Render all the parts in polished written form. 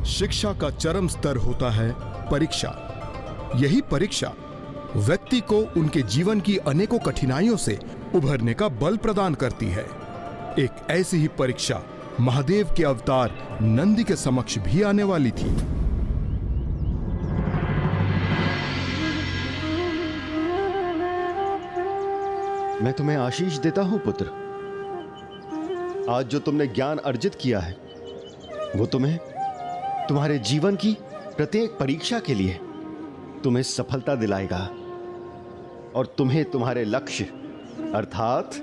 शिक्षा का चरम स्तर होता है परीक्षा। यही परीक्षा व्यक्ति को उनके जीवन की अनेकों कठिनाइयों से उभरने का बल प्रदान करती है। एक ऐसी ही परीक्षा महादेव के अवतार नंदी के समक्ष भी आने वाली थी। मैं तुम्हें आशीष देता हूं पुत्र। आज जो तुमने ज्ञान अर्जित किया है वो तुम्हें तुम्हारे जीवन की प्रत्येक परीक्षा के लिए तुम्हें सफलता दिलाएगा और तुम्हें तुम्हारे लक्ष्य अर्थात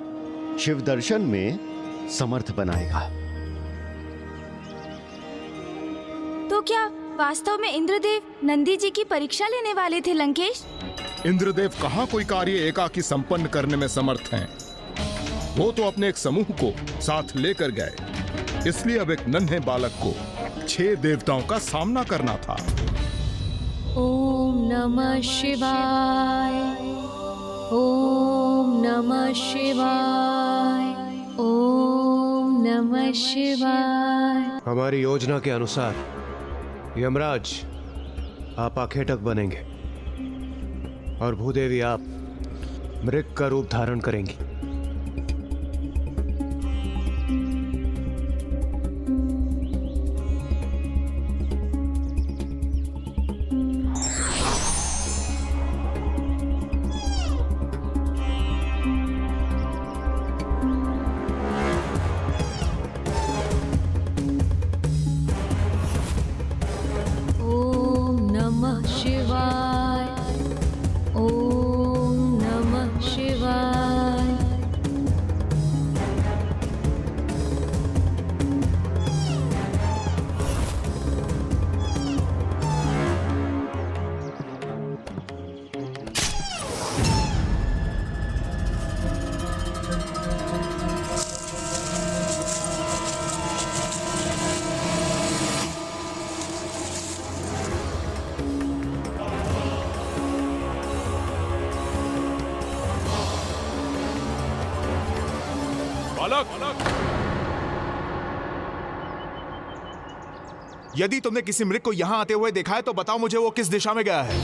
शिव दर्शन में समर्थ बनाएगा। तो क्या वास्तव में इंद्रदेव नंदी जी की परीक्षा लेने वाले थे लंकेश? इंद्रदेव कहां कोई कार्य एकाकी संपन्न करने में समर्थ हैं। वो तो अपने एक समूह को साथ लेकर गए, इसलिए अब एक नन्हे बालक को 6 देवताओं का सामना करना था। ओम नमः शिवाय, ओम नमः शिवाय, ओम नमः शिवाय। हमारी योजना के अनुसार यमराज आप आखेटक बनेंगे और भूदेवी आप मृग का रूप धारण करेंगी। ओम नमः शिवाय, ओम नमः शिवाय। यदि तुमने किसी मृग को यहां आते हुए देखा है तो बताओ मुझे वो किस दिशा में गया है।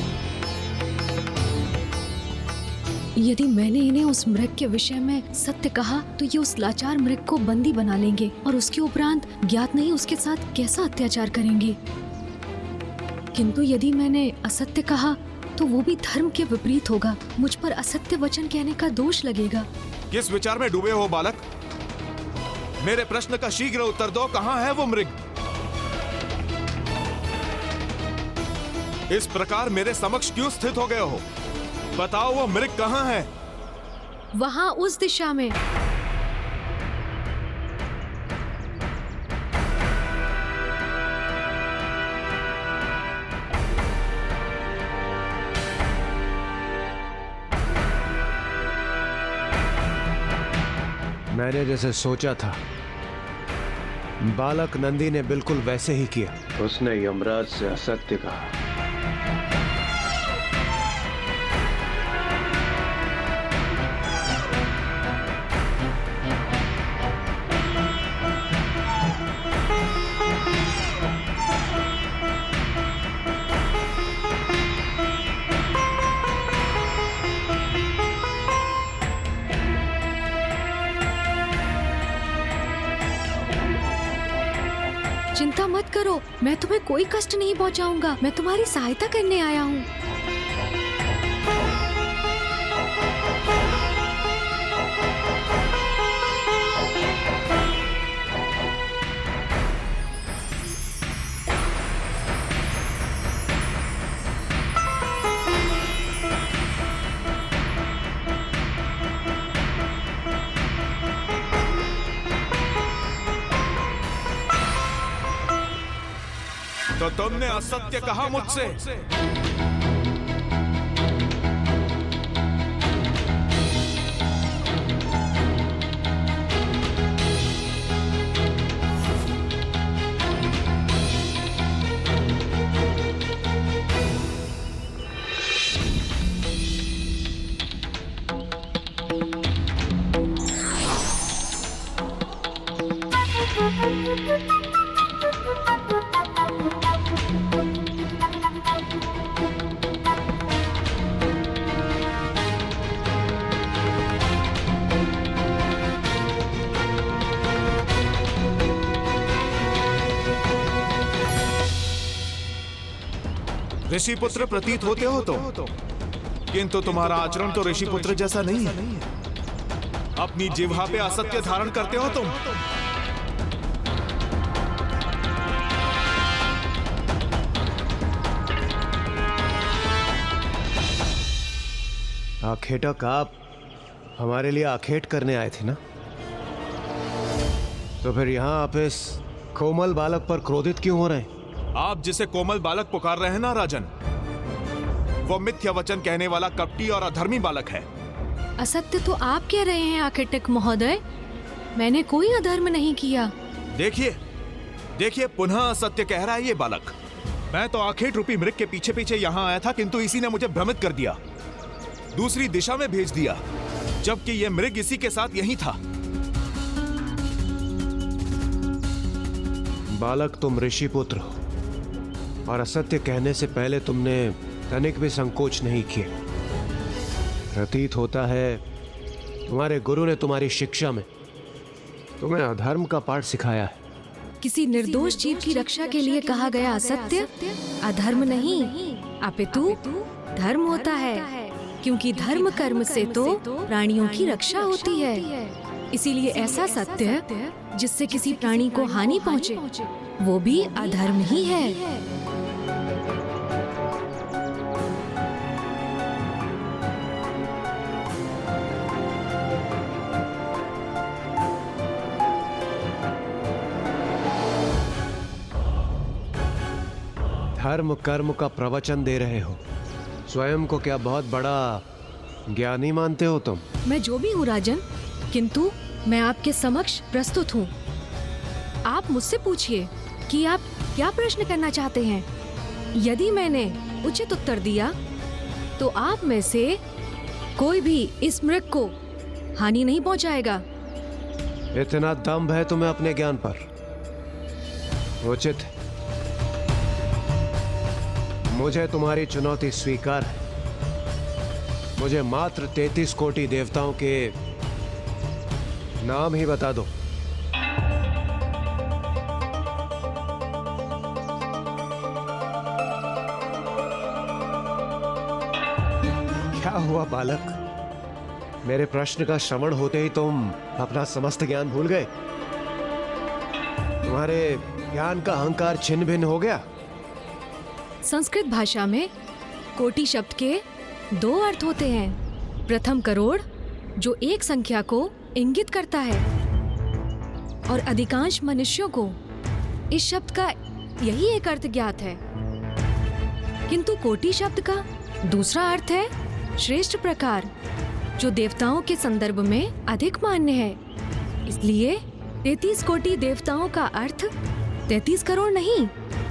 यदि मैंने इन्हें उस मृग के विषय में सत्य कहा तो ये उस लाचार मृग को बंदी बना लेंगे और उसके उपरांत ज्ञात नहीं उसके साथ कैसा अत्याचार करेंगे। किंतु यदि मैंने असत्य कहा तो वो भी धर्म के विपरीत होगा। मुझ पर असत्य वचन कहने का दोष लगेगा। किस विचार में डूबे हो बालक? मेरे प्रश्न का शीघ्र उत्तर दो। कहां है वो मृग? इस प्रकार मेरे समक्ष क्यों स्थित हो गए हो? बताओ वो मृग कहां है? वहां उस दिशा में। मैंने जैसे सोचा था बालक नंदी ने बिल्कुल वैसे ही किया। उसने यमराज से असत्य कहा। चिंता मत करो, मैं तुम्हें कोई कष्ट नहीं पहुंचाऊंगा। मैं तुम्हारी सहायता करने आया हूँ। तो तुमने असत्य कहा मुझसे। ऋषि पुत्र प्रतीत होते हो तुम, किंतु तुम्हारा आचरण तो ऋषि पुत्र जैसा नहीं है। अपनी जिह्वा पे असत्य धारण करते हो तुम। आखेटक, आप हमारे लिए आखेट करने आए थे ना? तो फिर यहां आप इस कोमल बालक पर क्रोधित क्यों हो रहे हैं? आप जिसे कोमल बालक पुकार रहे हैं ना राजन, वो मिथ्या वचन कहने वाला कपटी और अधर्मी बालक है। असत्य तो आप कह रहे हैं आखेटक महोदय, मैंने कोई अधर्म नहीं किया। देखिए देखिए, पुनः असत्य कह रहा है ये बालक। मैं तो आखेट रूपी मृग के पीछे पीछे यहाँ आया था, किंतु इसी ने मुझे भ्रमित कर दिया, दूसरी दिशा में भेज दिया, जबकि यह मृग इसी के साथ यहीं था। बालक, तुम ऋषि पुत्र हो और असत्य कहने से पहले तुमने तनिक भी संकोच नहीं किए। प्रतीत होता है तुम्हारे गुरु ने तुम्हारी शिक्षा में तुम्हें अधर्म का पाठ सिखाया है। किसी निर्दोष जीव की रक्षा के लिए कहा गया असत्य अधर्म नहीं, अपितु धर्म होता है, क्योंकि धर्म कर्म से तो प्राणियों की रक्षा होती है। इसीलिए ऐसा सत्य जिससे किसी प्राणी को हानि पहुंचे, वो भी अधर्म ही है। धर्म कर्म का प्रवचन दे रहे हो, स्वयं को क्या बहुत बड़ा ज्ञानी मानते हो तुम? मैं जो भी हूँ राजन, किंतु मैं आपके समक्ष प्रस्तुत हूँ। आप मुझसे पूछिए कि आप क्या प्रश्न करना चाहते हैं। यदि मैंने उचित उत्तर दिया तो आप में से कोई भी इस मृग को हानि नहीं पहुंचाएगा। इतना दम्भ है तुम्हें अपने ज्ञान पर? उचित है, मुझे तुम्हारी चुनौती स्वीकार है। मुझे मात्र 33 कोटि देवताओं के नाम ही बता दो। क्या हुआ बालक? मेरे प्रश्न का श्रवण होते ही तुम अपना समस्त ज्ञान भूल गए? तुम्हारे ज्ञान का अहंकार छिन्न भिन्न हो गया? संस्कृत भाषा में कोटि शब्द के 2 अर्थ होते हैं। प्रथम करोड़, जो एक संख्या को इंगित करता है, और अधिकांश मनुष्यों को इस शब्द का यही एक अर्थ ज्ञात है। किंतु कोटि शब्द का दूसरा अर्थ है श्रेष्ठ प्रकार, जो देवताओं के संदर्भ में अधिक मान्य है। इसलिए 33 कोटि देवताओं का अर्थ 33 करोड़ नहीं,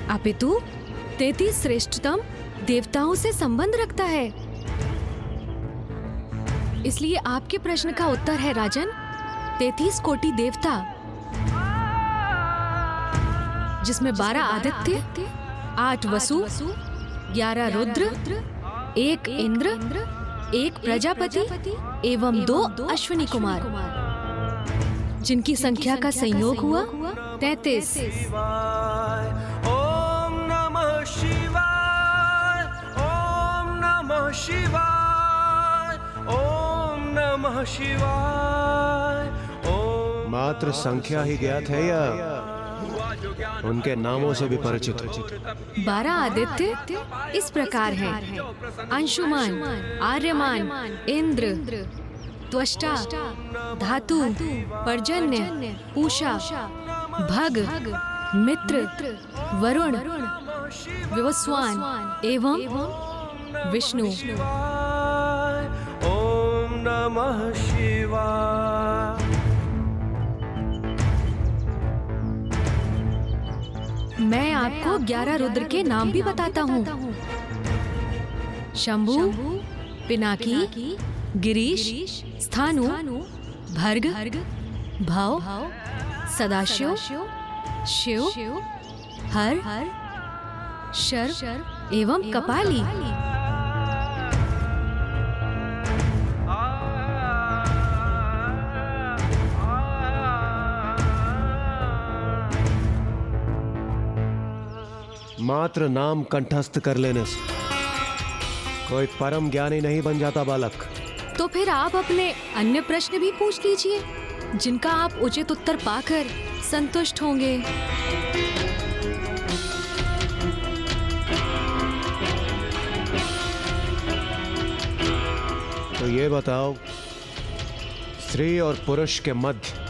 अपितु 33 श्रेष्ठतम देवताओं से संबंध रखता है। इसलिए आपके प्रश्न का उत्तर है राजन, 33 कोटि देवता, जिसमें 12 आदित्य, 8 वसु, 11 रुद्र, 1 इंद्र, 1 प्रजापति एवं 2 अश्विनी कुमार, जिनकी संख्या का संयोग हुआ 33। ओम नमः शिवाय, ओम नमः शिवाय, ओम नमः शिवाय, ओम। मात्र संख्या ही ज्ञात है या उनके नामों से भी परिचित हो? 12 आदित्य इस प्रकार हैं: अंशुमान, आर्यमान, इंद्र, त्वष्टा, धातु, पर्जन्य, पूषा, भग, मित्र, वरुण, विवस्वान एवं विष्णु। ओम नमः शिवाय। मैं आपको 11 रुद्र के नाम भी बताता हूँ: शंभु, पिनाकी, गिरीश, स्थानु, भर्ग, भव, सदाशिव, शिव, हर, शर एवं कपाली। मात्र नाम कंठस्थ कर लेने से कोई परम ज्ञानी नहीं बन जाता बालक। तो फिर आप अपने अन्य प्रश्न भी पूछ लीजिए, जिनका आप उचित उत्तर पाकर संतुष्ट होंगे। तो ये बताओ, स्त्री और पुरुष के मध्य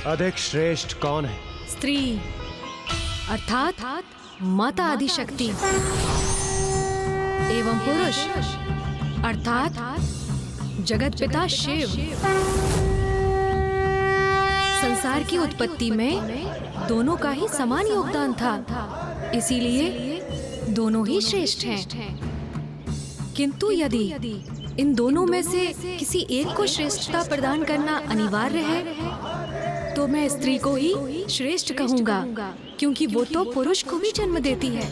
अधिक श्रेष्ठ कौन है? स्त्री अर्थात माता आदिशक्ति एवं पुरुष अर्थात जगत पिता शिव। संसार की उत्पत्ति में दोनों का ही समान योगदान था, इसीलिए दोनों ही श्रेष्ठ हैं। किंतु यदि इन दोनों में से किसी एक को श्रेष्ठता प्रदान करना अनिवार्य है, तो मैं स्त्री को ही श्रेष्ठ कहूंगा, क्योंकि वो तो पुरुष को भी जन्म देती है।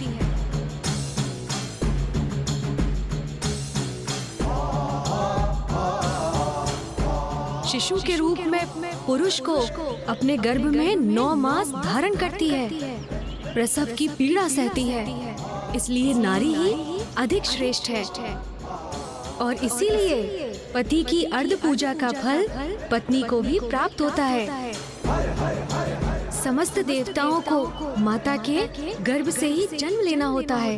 शिशु के रूप में पुरुष को अपने गर्भ में 9 मास धारण करती है, प्रसव की पीड़ा सहती है, इसलिए नारी ही अधिक श्रेष्ठ है। और इसीलिए पति की अर्ध पूजा का फल पत्नी को भी प्राप्त होता है। समस्त देवताओं को माता के गर्भ से ही जन्म लेना होता है।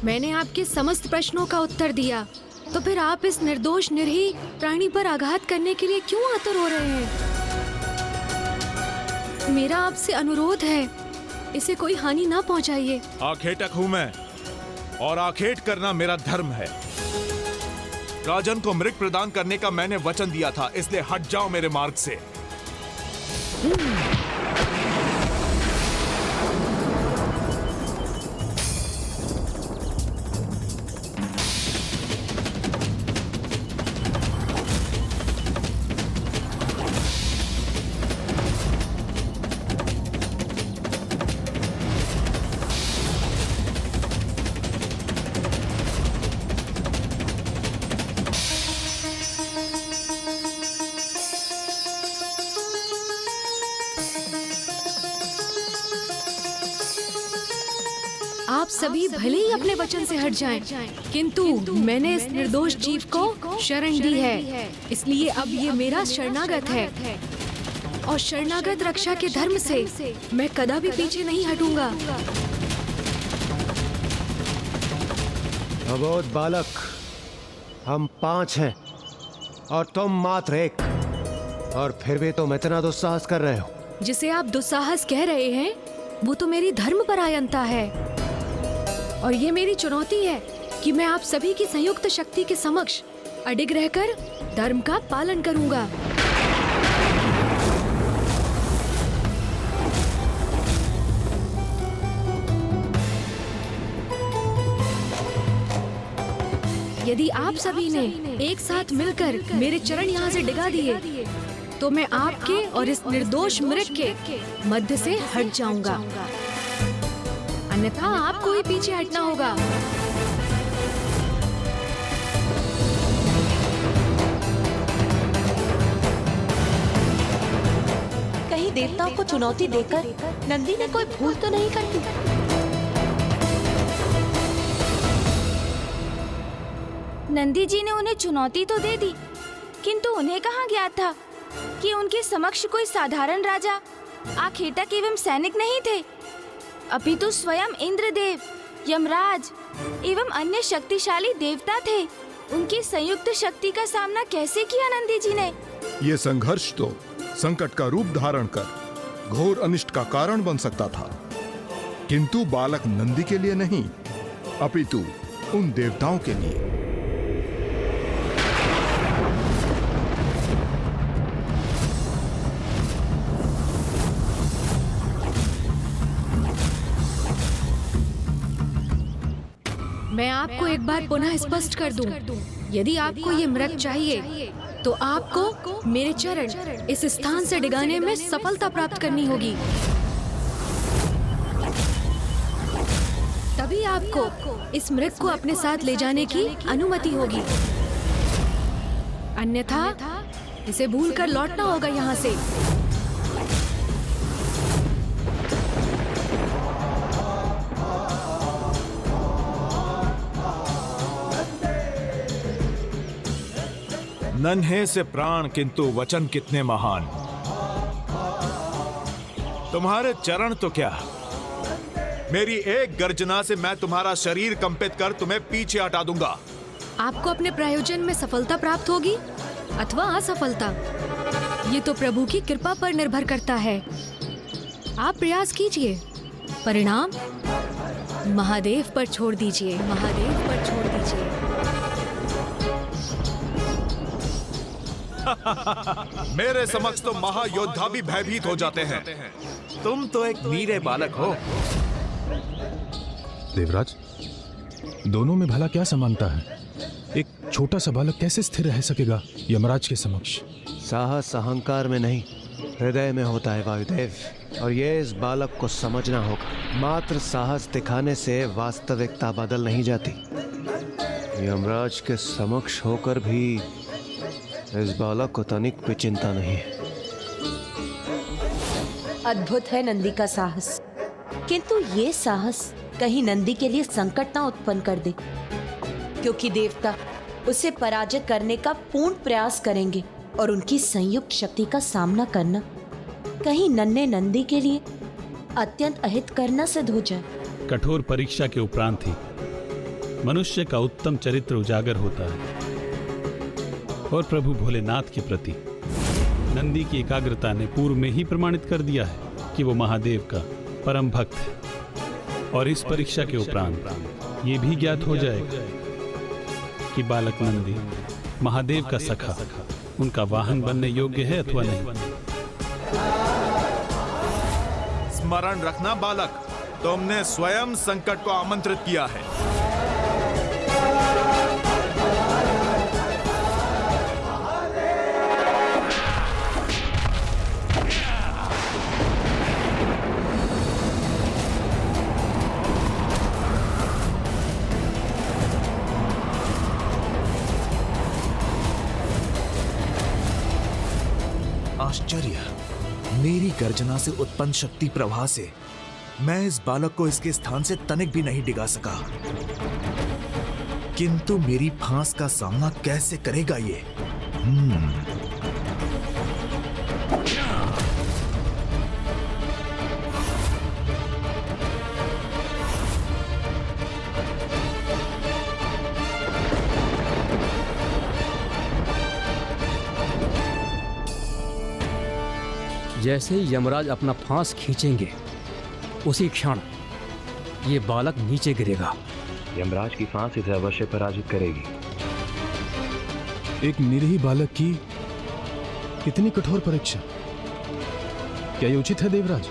मैंने आपके समस्त प्रश्नों का उत्तर दिया, तो फिर आप इस निर्दोष निरीह प्राणी पर आघात करने के लिए क्यों आतुर हो रहे हैं? मेरा आपसे अनुरोध है, इसे कोई हानि ना पहुंचाइए। आखेटक हूं मैं, और आखेट करना मेरा धर्म है। राजन को मृग प्रदान करने का मैंने वचन दिया था, इसलिए हट जाओ मेरे मार्ग से। आप सभी भले ही अपने वचन से हट जाएं, किंतु मैंने इस निर्दोष जीव को शरण दी है, इसलिए अब ये मेरा शरणागत है, और शरणागत रक्षा के धर्म से मैं कदापि पीछे नहीं हटूंगा। अबोध बालक, हम 5 हैं और तुम मात्र 1, और फिर भी तुम इतना दुस्साहस कर रहे हो। जिसे आप दुस्साहस कह रहे हैं, वो तो मेरी धर्मपरायणता है, और ये मेरी चुनौती है कि मैं आप सभी की संयुक्त शक्ति के समक्ष अडिग रहकर धर्म का पालन करूंगा। यदि आप सभी ने एक साथ मिलकर मेरे चरण यहाँ से डिगा दिए, तो मैं आपके और इस निर्दोष मृग के मध्य से हट जाऊंगा, अन्यथा आपको ही पीछे हटना होगा। कहीं देवताओं को चुनौती देकर नंदी ने कोई भूल तो नहीं कर दी? नंदी जी ने उन्हें चुनौती तो दे दी, किंतु उन्हें कहाँ ज्ञात था कि उनके समक्ष कोई साधारण राजा, आखेटक एवं सैनिक नहीं थे, अपितु स्वयं इंद्रदेव, यमराज एवं अन्य शक्तिशाली देवता थे। उनकी संयुक्त शक्ति का सामना कैसे किया नंदी जी ने? ये संघर्ष तो संकट का रूप धारण कर घोर अनिष्ट का कारण बन सकता था, किंतु बालक नंदी के लिए नहीं, अपितु उन देवताओं के लिए। मैं आपको एक बार पुनः स्पष्ट कर दूं, यदि आपको ये मृग चाहिए, तो आपको मेरे चरण इस स्थान से डिगाने में सफलता प्राप्त करनी होगी, तभी आपको इस मृग को अपने साथ ले जाने की अनुमति होगी, अन्यथा इसे भूलकर लौटना होगा यहाँ से। नन्हे से प्राण किंतु वचन कितने महान। तुम्हारे चरण तो क्या, मेरी एक गर्जना से मैं तुम्हारा शरीर कंपित कर तुम्हें पीछे हटा दूंगा। आपको अपने प्रयोजन में सफलता प्राप्त होगी अथवा असफलता, ये तो प्रभु की कृपा पर निर्भर करता है। आप प्रयास कीजिए, परिणाम महादेव पर छोड़ दीजिए, महादेव पर छोड़ दीजिए। मेरे समक्ष तो महायोद्धा भी भयभीत हो जाते हैं। तुम तो एक नीरे बालक हो। देवराज, दोनों में भला क्या समानता है? एक छोटा सा बालक कैसे स्थिर रह सकेगा यमराज के समक्ष? साहस अहंकार में नहीं, हृदय में होता है वायुदेव, और ये इस बालक को समझना होगा। मात्र साहस दिखाने से वास्तविकता बदल नहीं जाती। यमराज के समक्ष होकर भी इस बालक को तनिक भी चिंता नहीं है। अद्भुत है नंदी का साहस, किंतु ये साहस कहीं नंदी के लिए संकट ना उत्पन्न कर दे, क्योंकि देवता उसे पराजित करने का पूर्ण प्रयास करेंगे और उनकी संयुक्त शक्ति का सामना करना कहीं नन्हे नंदी के लिए अत्यंत अहितकर न सिद्ध हो जाए। कठोर परीक्षा के उपरांत ही मनुष्य का उत्तम चरित्र उजागर होता है, और प्रभु भोलेनाथ के प्रति नंदी की एकाग्रता ने पूर्व में ही प्रमाणित कर दिया है कि वो महादेव का परम भक्त है। और इस परीक्षा के उपरांत ये भी ज्ञात हो जाएगा कि बालक नंदी महादेव का सखा, उनका वाहन बनने योग्य है अथवा नहीं। स्मरण रखना बालक, तुमने स्वयं संकट को आमंत्रित किया है। आश्चर्य, मेरी गर्जना से उत्पन्न शक्ति प्रवाह से मैं इस बालक को इसके स्थान से तनिक भी नहीं डिगा सका, किंतु मेरी फांस का सामना कैसे करेगा ये? जैसे ही यमराज अपना फांस खींचेंगे, उसी क्षण ये बालक नीचे गिरेगा। यमराज की फांस इसे अवश्य पराजित करेगी। एक निरीह बालक की कितनी कठोर परीक्षा! क्या ये उचित है देवराज?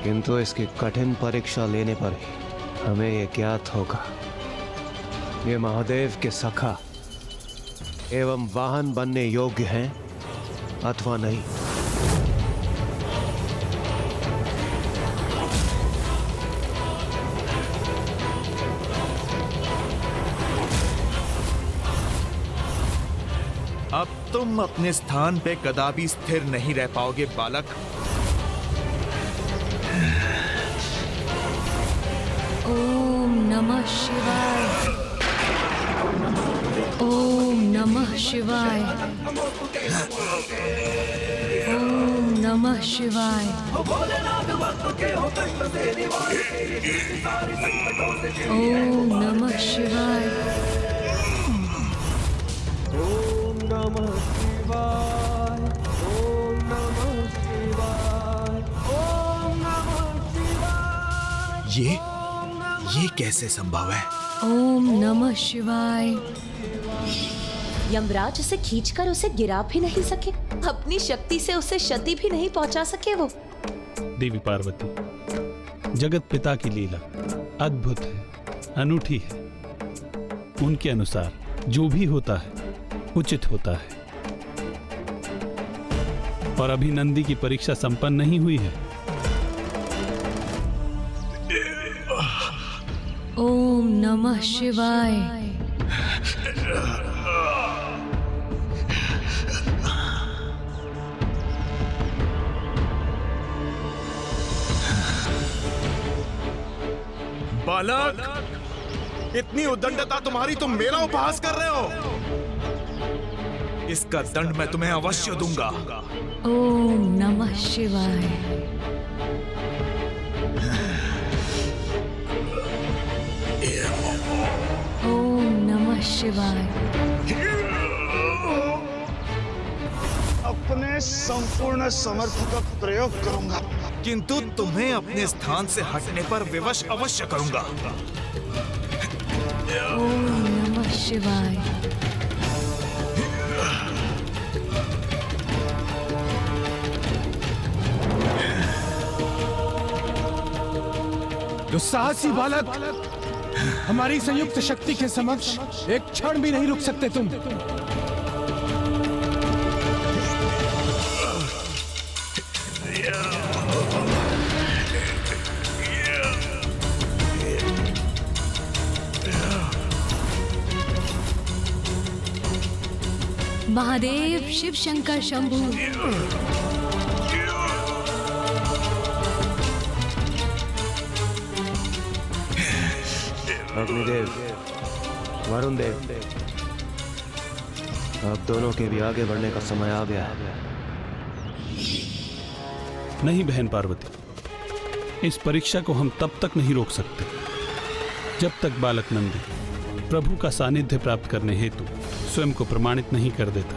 किंतु इसकी कठिन परीक्षा लेने पर ही हमें ये ज्ञात होगा ये महादेव के सखा एवं वाहन बनने योग्य हैं अथवा नहीं। अब तुम अपने स्थान पे कदापि स्थिर नहीं रह पाओगे बालक। ओम नमः शिवाय, ओम नमः शिवाय, ओम नमः शिवाय, ओम नमः शिवाय। नमः शिवाय, ओम नमः शिवाय, ओम नमः शिवाय। ये कैसे संभव है? ओम नमः शिवाय। यमराज उसे खींचकर उसे गिरा भी नहीं सके, अपनी शक्ति से उसे क्षति भी नहीं पहुंचा सके। वो देवी पार्वती, जगत पिता की लीला अद्भुत है, अनूठी है। उनके अनुसार जो भी होता है उचित होता है, और अभी नंदी की परीक्षा संपन्न नहीं हुई है। ओम नमः शिवाय। बालक, इतनी उद्दंडता तुम्हारी, तुम मेरा उपहास कर रहे हो। इसका दंड मैं तुम्हें अवश्य दूंगा। ओम नमः शिवाय। ओम नमः शिवाय। अपने संपूर्ण समर्थ का प्रयोग करूंगा, किंतु तुम्हें अपने स्थान से हटने पर विवश अवश्य करूंगा। ओम नमः शिवाय। दुस्साहसी बालक, हमारी संयुक्त शक्ति के समक्ष एक क्षण भी नहीं रुक सकते तुम। महादेव, शिव शंकर शंभु। अग्निदेव, वरुण देव, अब दोनों के भी आगे बढ़ने का समय आ गया है। नहीं बहन पार्वती, इस परीक्षा को हम तब तक नहीं रोक सकते जब तक बालक नंदी प्रभु का सानिध्य प्राप्त करने हेतु स्वयं को प्रमाणित नहीं कर देता।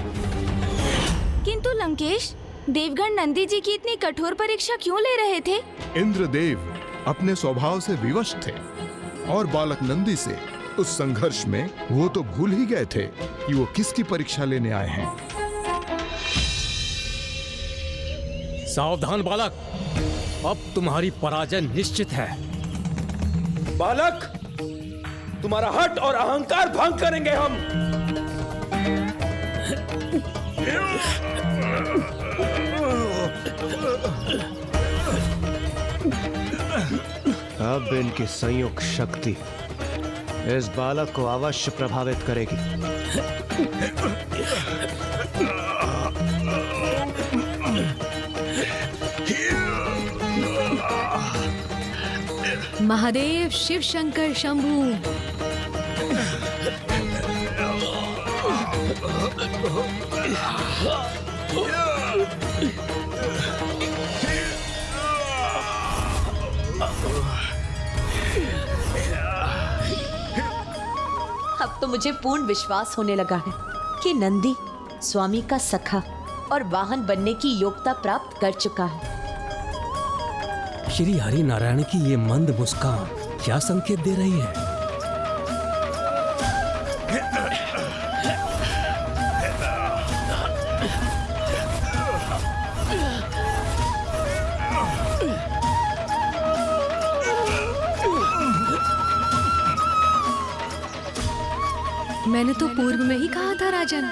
किंतु लंकेश, देवगण नंदी जी की इतनी कठोर परीक्षा क्यों ले रहे थे? इंद्रदेव अपने स्वभाव से विवश थे और बालक नंदी से उस संघर्ष में वो तो भूल ही गए थे कि वो किसकी परीक्षा लेने आए हैं। सावधान बालक, अब तुम्हारी पराजय निश्चित है। बालक, तुम्हारा हट और अहंकार भंग करेंगे हम। अब इनकी संयुक्त शक्ति इस बालक को अवश्य प्रभावित करेगी। महादेव, शिव शंकर शंभु। अब तो मुझे पूर्ण विश्वास होने लगा है कि नंदी स्वामी का सखा और वाहन बनने की योग्यता प्राप्त कर चुका है। श्री हरि नारायण की ये मंद मुस्कान क्या संकेत दे रही है? मैंने तो पूर्व में ही कहा था राजन,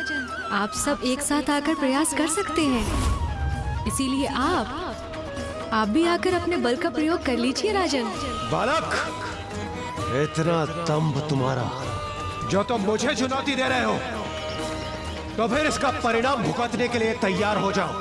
आप सब एक साथ आकर प्रयास कर सकते हैं। इसीलिए आप भी आकर अपने बल का प्रयोग कर लीजिए राजन। बालक, इतना दंभ तुम्हारा, जो तुम मुझे चुनौती दे रहे हो, तो फिर इसका परिणाम भुगतने के लिए तैयार हो जाओ।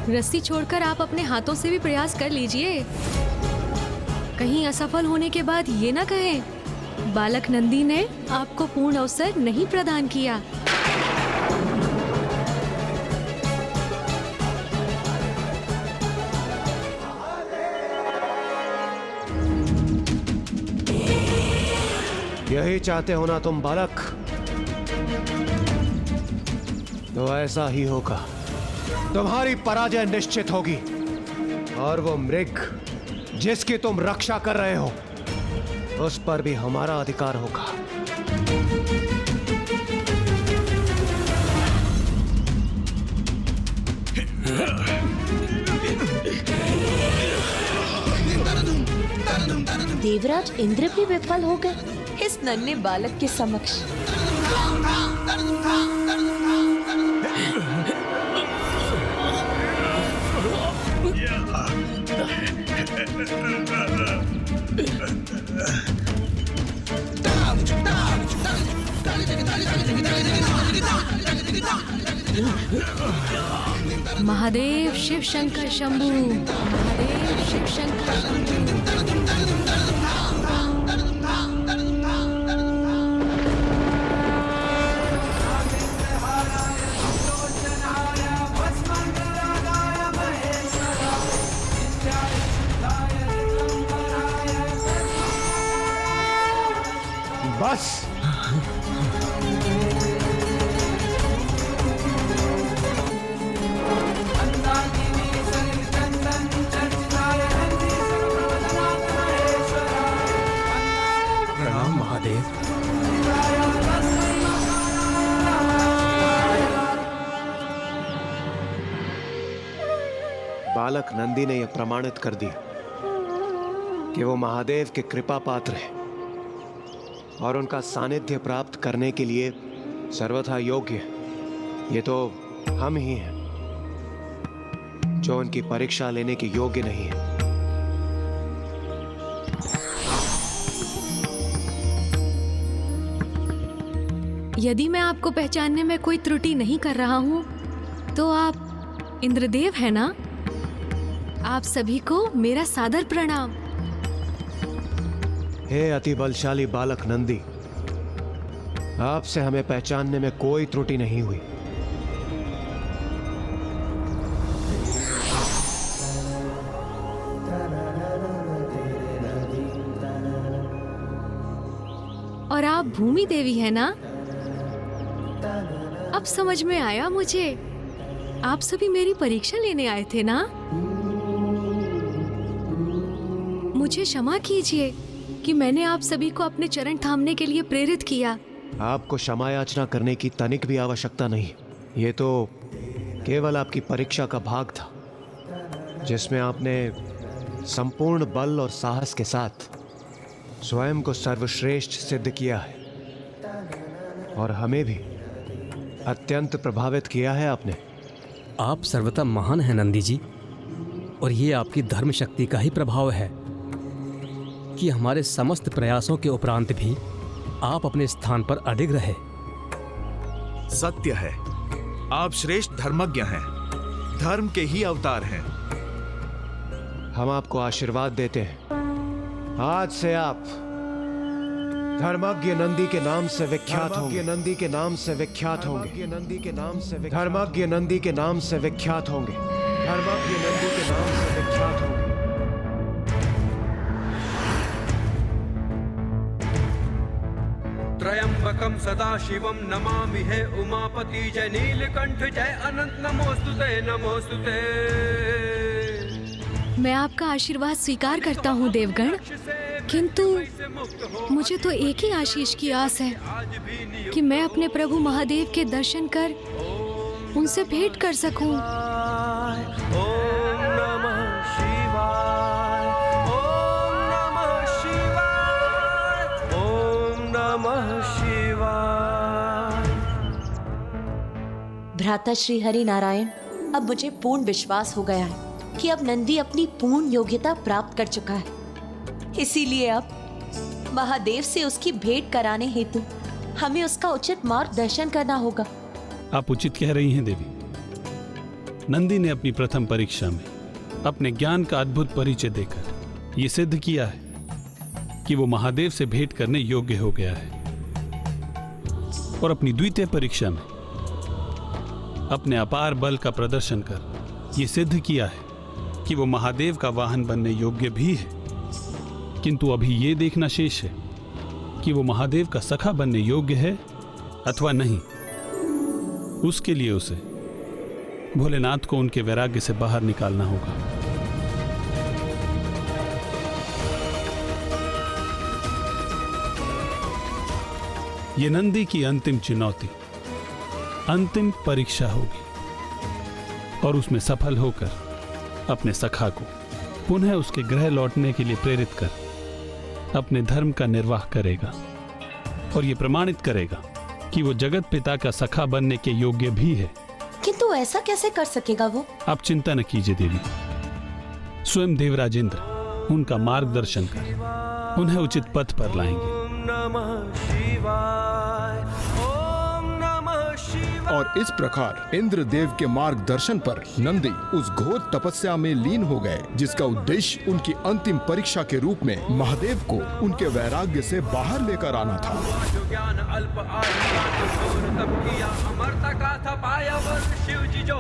रस्सी छोड़कर आप अपने हाथों से भी प्रयास कर लीजिए। कहीं असफल होने के बाद ये ना कहें बालक नंदी ने आपको पूर्ण अवसर नहीं प्रदान किया। यही चाहते हो ना तुम बालक? तो ऐसा ही होगा। तुम्हारी पराजय निश्चित होगी और वो मृग जिसकी तुम रक्षा कर रहे हो उस पर भी हमारा अधिकार होगा। देवराज इंद्र भी विफल हो गए इस नन्हे बालक के समक्ष। महादेव शिव शंकर शंभू, महादेव शिव शंकर शंभू। बस प्रणाम महादेव। बालक नंदी ने यह प्रमाणित कर दिया कि वो महादेव के कृपा पात्र है और उनका सानिध्य प्राप्त करने के लिए सर्वथा योग्य है। ये तो हम ही हैं जो उनकी परीक्षा लेने के योग्य नहीं है। यदि मैं आपको पहचानने में कोई त्रुटि नहीं कर रहा हूं तो आप इंद्रदेव हैं ना? आप सभी को मेरा सादर प्रणाम। हे अति बलशाली बालक नंदी, आपसे हमें पहचानने में कोई त्रुटि नहीं हुई। और आप भूमि देवी है ना? अब समझ में आया मुझे। आप सभी मेरी परीक्षा लेने आए थे ना? मुझे क्षमा कीजिए कि मैंने आप सभी को अपने चरण थामने के लिए प्रेरित किया। आपको क्षमा याचना करने की तनिक भी आवश्यकता नहीं। ये तो केवल आपकी परीक्षा का भाग था जिसमें आपने संपूर्ण बल और साहस के साथ स्वयं को सर्वश्रेष्ठ सिद्ध किया है और हमें भी अत्यंत प्रभावित किया है आपने। आप सर्वथा महान हैं नंदी जी, और ये आपकी धर्म शक्ति का ही प्रभाव है कि हमारे समस्त प्रयासों के उपरांत भी आप अपने स्थान पर अडिग रहे। सत्य है, आप श्रेष्ठ धर्मज्ञ हैं, धर्म के ही अवतार हैं। हम आपको आशीर्वाद देते हैं। आज से आप धर्मज्ञ नंदी के नाम से विख्यात होंगे। नंदी के नाम से विख्यात होंगे। नंदी के नाम से धर्मज्ञ नंदी के नाम से विख्यात होंगे। धर्मज्ञ नंदी के नाम से विख्यात होंगे। त्रयंबकम सदा शिवम नमामि हे उमापति जय नीलकंठ जय अनंत नमोस्तुते नमोस्तुते। मैं आपका आशीर्वाद स्वीकार करता हूँ देवगण, किंतु मुझे तो एक ही आशीष की आस है कि मैं अपने प्रभु महादेव के दर्शन कर उनसे भेंट कर सकूं। ओम नमः शिवाय, ओम नमः शिवाय, ओम नमः शिवाय। भ्राता श्री हरि नारायण, अब मुझे पूर्ण विश्वास हो गया है कि अब नंदी अपनी पूर्ण योग्यता प्राप्त कर चुका है। इसीलिए अब महादेव से उसकी भेंट कराने हेतु हमें उसका उचित मार्गदर्शन करना होगा। आप उचित कह रही हैं देवी। नंदी ने अपनी प्रथम परीक्षा में अपने ज्ञान का अद्भुत परिचय देकर यह सिद्ध किया है कि वो महादेव से भेंट करने योग्य हो गया है, और अपनी द्वितीय परीक्षा में अपने अपार बल का प्रदर्शन कर यह सिद्ध किया है कि वो महादेव का वाहन बनने योग्य भी है। किंतु अभी ये देखना शेष है कि वो महादेव का सखा बनने योग्य है अथवा नहीं। उसके लिए उसे भोलेनाथ को उनके वैराग्य से बाहर निकालना होगा। ये नंदी की अंतिम चुनौती, अंतिम परीक्षा होगी और उसमें सफल होकर अपने सखा को पुनः उसके गृह लौटने के लिए प्रेरित कर अपने धर्म का निर्वाह करेगा और ये प्रमाणित करेगा कि वो जगत पिता का सखा बनने के योग्य भी है। किंतु ऐसा कैसे कर सकेगा वो? आप चिंता न कीजिए देवी, स्वयं देवराज इंद्र उनका मार्गदर्शन कर उन्हें उचित पथ पर लाएंगे। और इस प्रकार इंद्रदेव के मार्गदर्शन पर नंदी उस घोर तपस्या में लीन हो गए, जिसका उद्देश्य उनकी अंतिम परीक्षा के रूप में महादेव को उनके वैराग्य से बाहर लेकर आना था। ज्ञान अल्प आयु तप किया अमरता का था पाया शिव जी जो